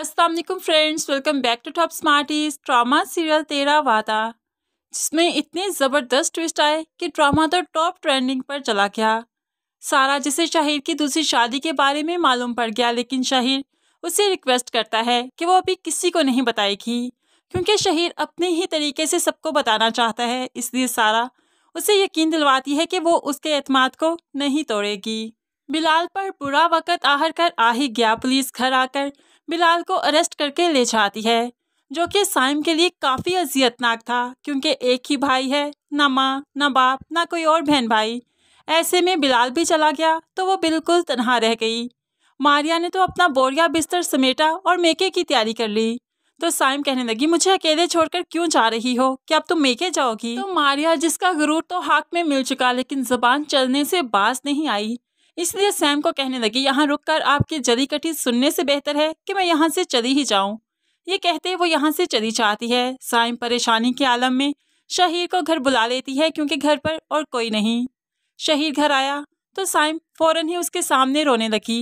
अस्सलाम वालेकुम friends, welcome back to top smarties. Drama serial Tera Wada, जिसमें इतने ज़बरदस्त ट्विस्ट आए कि ड्रामा तो टॉप ट्रेंडिंग पर चला गया। सारा जिसे शाहिर की दूसरी शादी के बारे में मालूम पड़ गया, लेकिन शाहिर उसे रिक्वेस्ट करता है कि वो अभी किसी को नहीं बताएगी, क्योंकि शाहिर अपने ही तरीके से सबको बताना चाहता है। इसलिए सारा उसे यकीन दिलवाती है कि वो उसके एतमाद को नहीं तोड़ेगी। बिलाल पर बुरा वक़्त आहर कर आ ही गया। पुलिस घर आकर बिलाल को अरेस्ट करके ले जाती है, जो कि साइम के लिए काफ़ी अजियतनाक था, क्योंकि एक ही भाई है, ना माँ ना बाप ना कोई और बहन भाई। ऐसे में बिलाल भी चला गया तो वो बिल्कुल तनहा रह गई। मारिया ने तो अपना बोरिया बिस्तर समेटा और मेके की तैयारी कर ली। तो साइम कहने लगी, मुझे अकेले छोड़कर क्यों जा रही हो? क्या अब तुम मेके जाओगी? तो मारिया, जिसका गुरूर तो हाथ में मिल चुका, लेकिन जुबान चलने से बाज नहीं आई, इसलिए सैम को कहने लगी, यहाँ रुककर आपकी जली कटी सुनने से बेहतर है कि मैं यहाँ से चली ही जाऊँ। ये कहते वो यहाँ से चली जाती है। साइम परेशानी के आलम में शहीर को घर बुला लेती है, क्योंकि घर पर और कोई नहीं। शहीर घर आया तो साइम फौरन ही उसके सामने रोने लगी।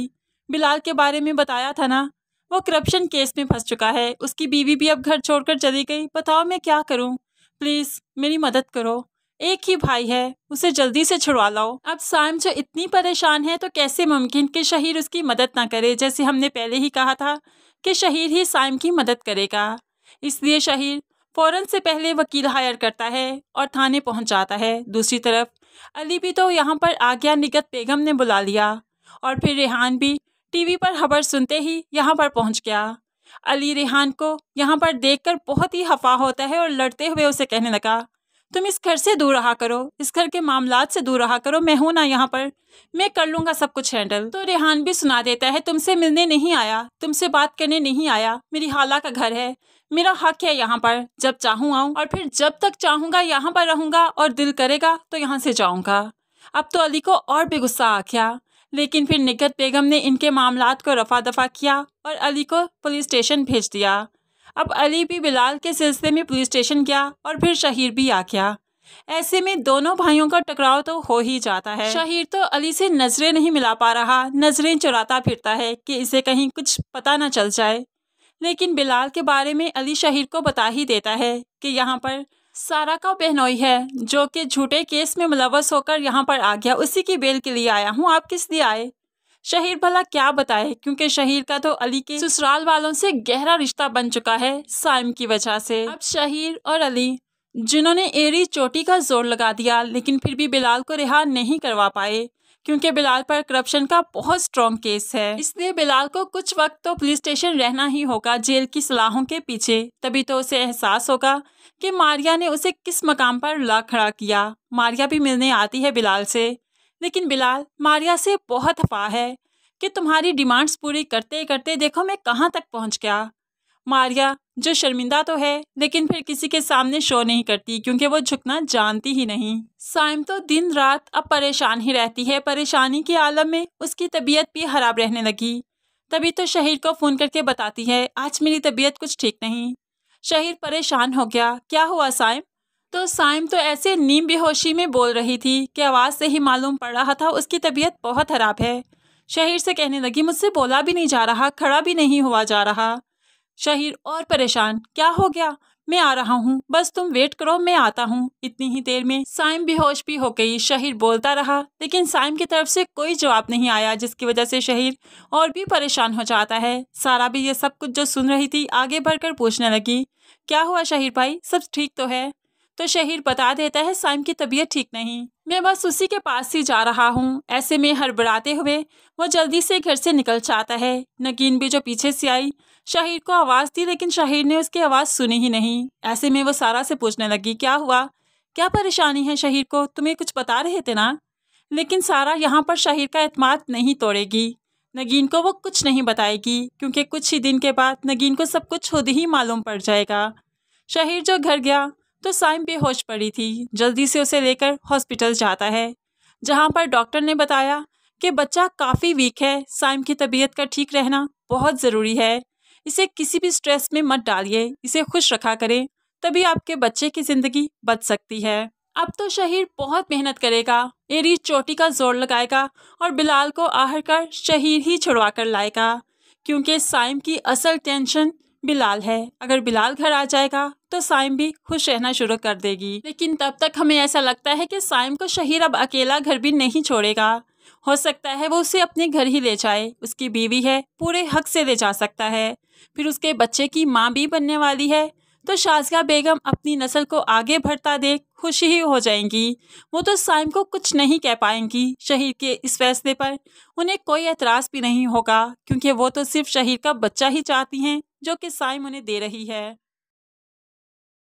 बिलाल के बारे में बताया था ना, वो करप्शन केस में फंस चुका है। उसकी बीवी भी अब घर छोड़कर चली गई। बताओ मैं क्या करूँ? प्लीज़ मेरी मदद करो। एक ही भाई है, उसे जल्दी से छुड़वा लाओ। अब साइम जो इतनी परेशान है, तो कैसे मुमकिन कि शहीर उसकी मदद ना करे? जैसे हमने पहले ही कहा था कि शहीर ही साइम की मदद करेगा। इसलिए शहीर फौरन से पहले वकील हायर करता है और थाने पहुंच जाता है। दूसरी तरफ अली भी तो यहाँ पर आ गया। निगत बेगम ने बुला लिया और फिर रेहान भी टीवी पर खबर सुनते ही यहाँ पर पहुँच गया। अली रेहान को यहाँ पर देखकर बहुत ही खफा होता है और लड़ते हुए उसे कहने लगा, तुम इस घर से दूर रहा करो, इस घर के मामलात से दूर रहा करो। मैं हूं ना यहाँ पर, मैं कर लूंगा सब कुछ हैंडल। तो रेहान भी सुना देता है, तुमसे मिलने नहीं आया, तुमसे बात करने नहीं आया। मेरी खाला का घर है, मेरा हक है यहाँ पर। जब चाहूँ आऊँ और फिर जब तक चाहूँगा यहाँ पर रहूँगा, और दिल करेगा तो यहाँ से जाऊँगा। अब तो अली को और भी गुस्सा आ गया, लेकिन फिर निगत बेगम ने इनके मामलात को रफा दफा किया और अली को पुलिस स्टेशन भेज दिया। अब अली भी बिलाल के सिलसिले में पुलिस स्टेशन गया और फिर शहीर भी आ गया। ऐसे में दोनों भाइयों का टकराव तो हो ही जाता है। शहीर तो अली से नजरें नहीं मिला पा रहा, नजरें चुराता फिरता है कि इसे कहीं कुछ पता न चल जाए। लेकिन बिलाल के बारे में अली शहीर को बता ही देता है कि यहाँ पर सारा का बहनोई है, जो कि झूठे केस में मुलव्वस होकर यहाँ पर आ गया। उसी की बेल के लिए आया हूँ। आप किस लिए आए? शहीर भला क्या बताए, क्योंकि शहीर का तो अली के ससुराल वालों से गहरा रिश्ता बन चुका है साइम की वजह से। अब शहीर और अली, जिन्होंने एरी चोटी का जोर लगा दिया, लेकिन फिर भी बिलाल को रिहा नहीं करवा पाए, क्योंकि बिलाल पर करप्शन का बहुत स्ट्रॉन्ग केस है। इसलिए बिलाल को कुछ वक्त तो पुलिस स्टेशन रहना ही होगा, जेल की सलाहों के पीछे। तभी तो उसे एहसास होगा कि मारिया ने उसे किस मकाम पर ला खड़ा किया। मारिया भी मिलने आती है बिलाल से, लेकिन बिलाल मारिया से बहुत खफा है कि तुम्हारी डिमांड्स पूरी करते करते देखो मैं कहाँ तक पहुँच गया। मारिया जो शर्मिंदा तो है, लेकिन फिर किसी के सामने शो नहीं करती, क्योंकि वो झुकना जानती ही नहीं। साइम तो दिन रात अब परेशान ही रहती है। परेशानी के आलम में उसकी तबीयत भी खराब रहने लगी। तभी तो शहीर को फ़ोन करके बताती है, आज मेरी तबीयत कुछ ठीक नहीं। शहीर परेशान हो गया, क्या हुआ साइम? तो साइम तो ऐसे नीम बेहोशी में बोल रही थी कि आवाज़ से ही मालूम पड़ रहा था उसकी तबीयत बहुत ख़राब है। शहीर से कहने लगी, मुझसे बोला भी नहीं जा रहा, खड़ा भी नहीं हुआ जा रहा। शहीर और परेशान, क्या हो गया? मैं आ रहा हूँ, बस तुम वेट करो, मैं आता हूँ। इतनी ही देर में साइम बेहोश भी हो गई। शहीर बोलता रहा, लेकिन साइम की तरफ से कोई जवाब नहीं आया, जिसकी वजह से शहीर और भी परेशान हो जाता है। सारा भी ये सब कुछ जो सुन रही थी, आगे बढ़कर पूछने लगी, क्या हुआ शहीर भाई, सब ठीक तो है? तो शहीर बता देता है, साइम की तबीयत ठीक नहीं, मैं बस उसी के पास ही जा रहा हूँ। ऐसे में हड़बड़ाते हुए वो जल्दी से घर से निकल जाता है। नगीन भी जो पीछे से आई, शहीर को आवाज़ दी, लेकिन शहीर ने उसकी आवाज़ सुनी ही नहीं। ऐसे में वो सारा से पूछने लगी, क्या हुआ, क्या परेशानी है शहीर को? तुम्हें कुछ बता रहे थे ना? लेकिन सारा यहाँ पर शहीर का एतमाद नहीं तोड़ेगी। नगीन को वो कुछ नहीं बताएगी, क्योंकि कुछ ही दिन के बाद नगीन को सब कुछ खुद ही मालूम पड़ जाएगा। शहीर जो घर गया तो साइम बेहोश पड़ी थी। जल्दी से उसे लेकर हॉस्पिटल जाता है, जहाँ पर डॉक्टर ने बताया कि बच्चा काफ़ी वीक है। साइम की तबीयत का ठीक रहना बहुत ज़रूरी है। इसे किसी भी स्ट्रेस में मत डालिए, इसे खुश रखा करें, तभी आपके बच्चे की ज़िंदगी बच सकती है। अब तो शहीर बहुत मेहनत करेगा, एरी चोटी का जोर लगाएगा और बिलाल को आहर कर शहीर ही छुड़वा कर लाएगा, क्योंकि साइम की असल टेंशन बिलाल है। अगर बिलाल घर आ जाएगा तो साइम भी खुश रहना शुरू कर देगी। लेकिन तब तक हमें ऐसा लगता है कि साइम को शहीर अब अकेला घर भी नहीं छोड़ेगा। हो सकता है वो उसे अपने घर ही ले जाए। उसकी बीवी है, पूरे हक से ले जा सकता है। फिर उसके बच्चे की माँ भी बनने वाली है, तो शाज़िया बेगम अपनी नस्ल को आगे बढ़ता देख खुश ही हो जाएंगी। वो तो साइम को कुछ नहीं कह पाएंगी। शहीर के इस फैसले पर उन्हें कोई एतराज़ भी नहीं होगा, क्योंकि वो तो सिर्फ शहीर का बच्चा ही चाहती हैं, जो कि साइम उन्हें दे रही है।